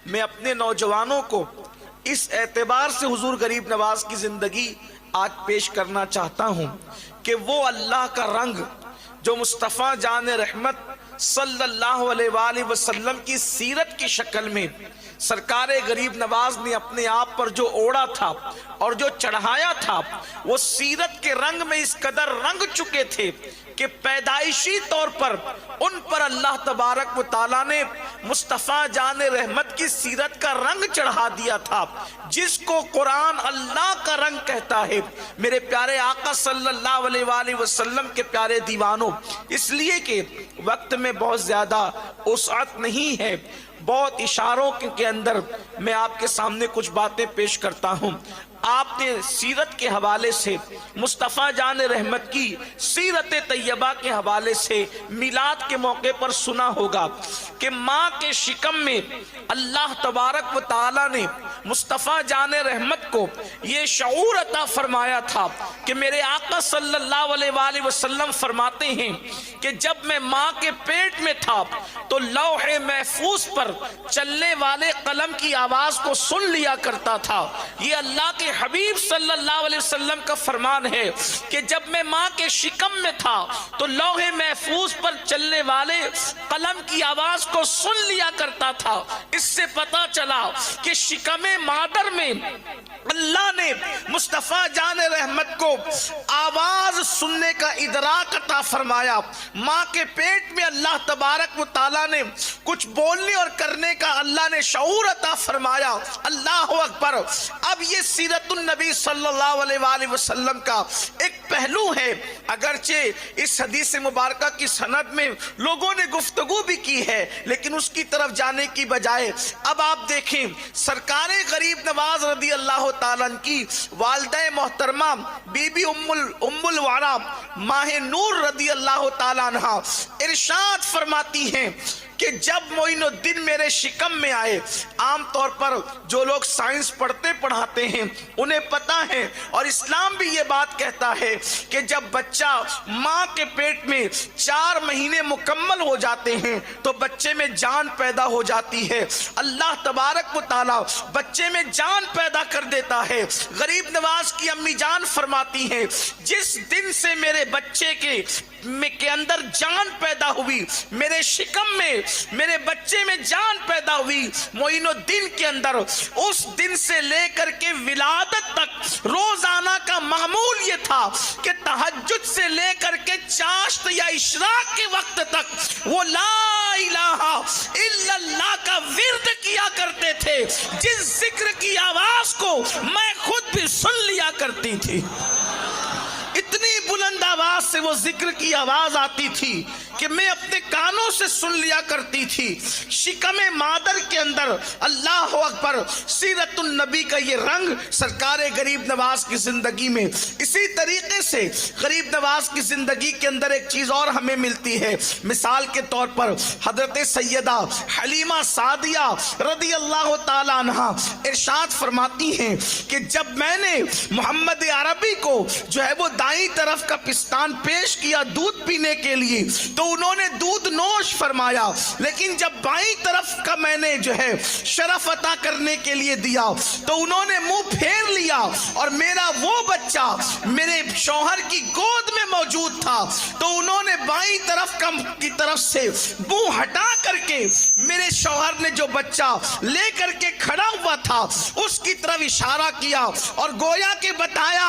میں اپنے نوجوانوں کو اس اعتبار سے حضور غریب نواز کی زندگی آج پیش کرنا چاہتا ہوں کہ وہ اللہ کا رنگ جو مصطفیٰ جان رحمت صلی اللہ علیہ وآلہ وسلم کی سیرت کی شکل میں سرکار غریب نواز نے اپنے آپ پر جو اوڑا تھا اور جو چڑھایا تھا، وہ سیرت کے رنگ میں اس قدر رنگ چکے تھے کہ پیدائشی طور پر ان پر اللہ تبارک و تعالیٰ نے مصطفیٰ جان رحمت کی سیرت کا رنگ چڑھا دیا تھا، جس کو قرآن اللہ کا رنگ کہتا ہے۔ میرے پیارے آقا صلی اللہ علیہ وآلہ وسلم کے پیارے دیوانوں، اس لیے کہ وقت میں بہت زیادہ وسعت نہیں ہے، بہت اشاروں کے اندر میں آپ کے سامنے کچھ باتیں پیش کرتا ہوں۔ آپ نے سیرت کے حوالے سے، مصطفیٰ جان رحمت کی سیرت طیبہ کے حوالے سے میلاد کے موقع پر سنا ہوگا کہ ماں کے شکم میں اللہ تبارک و تعالیٰ نے مصطفیٰ جان رحمت کو یہ شعور عطا فرمایا تھا کہ میرے آقا صلی اللہ علیہ وآلہ وسلم فرماتے ہیں کہ جب میں ماں کے پیٹ میں تھا تو لوح محفوظ پر چلنے والے قلم کی آواز کو سن لیا کرتا تھا۔ یہ اللہ کے حبیب صلی اللہ علیہ وسلم کا فرمان ہے کہ جب میں ماں کے شکم میں تھا تو لوح محفوظ پر چلنے والے قلم کی آواز کو سن لیا کرتا تھا۔ اس سے پتا چلا کہ شکم مادر میں اللہ نے مصطفیٰ جان رحمت کو آواز سننے کا ادراک عطا فرمایا۔ ماں کے پیٹ میں اللہ تبارک و تعالیٰ نے کچھ بولنے اور کرنے کا اللہ نے شعور عطا فرمایا۔ اللہ اکبر۔ اب یہ سیرت النبی صلی اللہ علیہ وآلہ وسلم کا ایک پہلو ہے، اگرچہ اس حدیث مبارکہ کی سند میں لوگوں نے گفتگو بھی کی ہے، لیکن اس کی طرف جانے کی بجائے اب آپ دیکھیں سرکار غریب نواز رضی اللہ تعالیٰ کی والدہ محترمہ بی بی ام الورا ماہ نور رضی اللہ تعالیٰ عنہ ارشاد فرماتی ہیں کہ جب معین الدین میرے شکم میں آئے، عام طور پر جو لوگ سائنس پڑھاتے ہیں انہیں پتا ہے، اور اسلام بھی یہ بات کہتا ہے کہ جب بچہ ماں کے پیٹ میں 4 مہینے مکمل ہو جاتے ہیں تو بچے میں جان پیدا ہو جاتی ہے۔ اللہ تبارک و تعالیٰ بچے میں جان پیدا کر دیتا ہے۔ غریب نواز کی امی جان فرماتی ہیں جس دن سے میرے بچے کے اندر جان پیدا ہوئی، میرے شکم میں میرے بچے میں جان پیدا ہوئی، معین الدین کے اندر، اس دن سے لے کر کے ولادت تک روزانہ کا معمول یہ تھا کہ تہجد سے لے کر کے چاشت یا اشراق کے وقت تک وہ لا الہ الا اللہ کا ورد کیا کرتے تھے، جس ذکر کی آواز کو میں خود بھی سن لیا کرتی تھی۔ اتنی بلند آواز سے وہ ذکر کی آواز آتی تھی کہ میں اپنے کانوں سے سن لیا کرتی تھی۔ شکم مادر کے اندر اللہ اکبر، سیرت النبی کا یہ رنگ سرکار غریب نواز کی زندگی میں۔ اسی طریقے سے غریب نواز کی زندگی کے اندر ایک چیز اور ہمیں ملتی ہے، مثال کے طور پر حضرت سیدہ حلیمہ سعدیہ رضی اللہ تعالیٰ عنہ ارشاد فرماتی ہیں کہ جب میں نے محمد عربی کو جو ہے وہ دائیں طرف کا پستان پیش کیا دودھ پینے کے لیے تو انہوں نے دودھ نوش فرمایا، لیکن جب بائیں طرف کا میں نے جو ہے شرف عطا کرنے کے لیے دیا تو انہوں نے منہ پھیر لیا، اور میرا وہ بچہ میرے شوہر کی گود میں موجود تھا تو انہوں نے بائیں طرف کی طرف سے منہ ہٹا کر کے میرے شوہر نے جو بچہ لے کر کے کھڑا ہوا تھا اس کی طرف اشارہ کیا اور گویا کہ بتایا،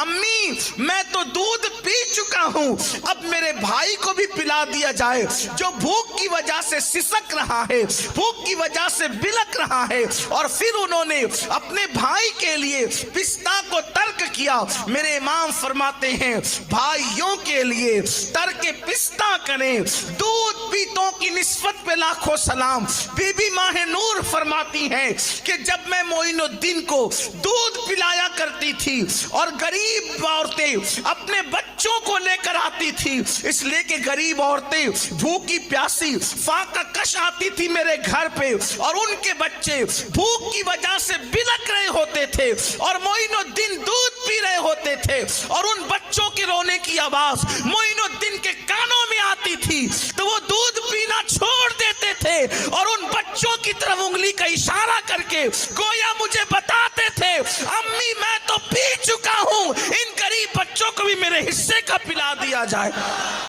امی میں تو دودھ پی چکا ہوں، اب میرے بھائی کو بھی پلا دیا جائے جو بھوک کی وجہ سے سسک رہا ہے، بھوک کی وجہ سے بلک رہا ہے۔ اور پھر انہوں نے اپنے بھائی کے لیے پستہ کو ترک کیا۔ میرے امام فرماتے ہیں بھائیوں کے لیے ترک پستہ کریں، دودھ پیتوں کی نسبت پہ لاکھوں سلام۔ بی بی ماہ نور فرماتی ہیں کہ جب میں معین الدین کو دودھ پلایا کرتی تھی اور غریب عورتیں اپنے بچوں کو لے کر آتی تھی، اس لیے کہ غریب عورتیں بھوکی پیاسی فاقہ کش آتی تھی میرے گھر پہ، اور ان کے بچے بھوک کی وجہ سے بلک رہے ہوتے تھے اور معین الدین دودھ پی رہے ہوتے تھے، اور ان بچوں کے رونے کی آواز معین الدین کے کانوں میں آتی آتی تھی تو وہ دودھ پینا چھوڑ دیتے تھے اور ان بچوں کی طرف انگلی کا اشارہ کر کے گویا مجھے بتاتے تھے امی میں تو پی چکا ہوں، ان غریب بچوں کو بھی میرے حصے کا پلا دیا جائے۔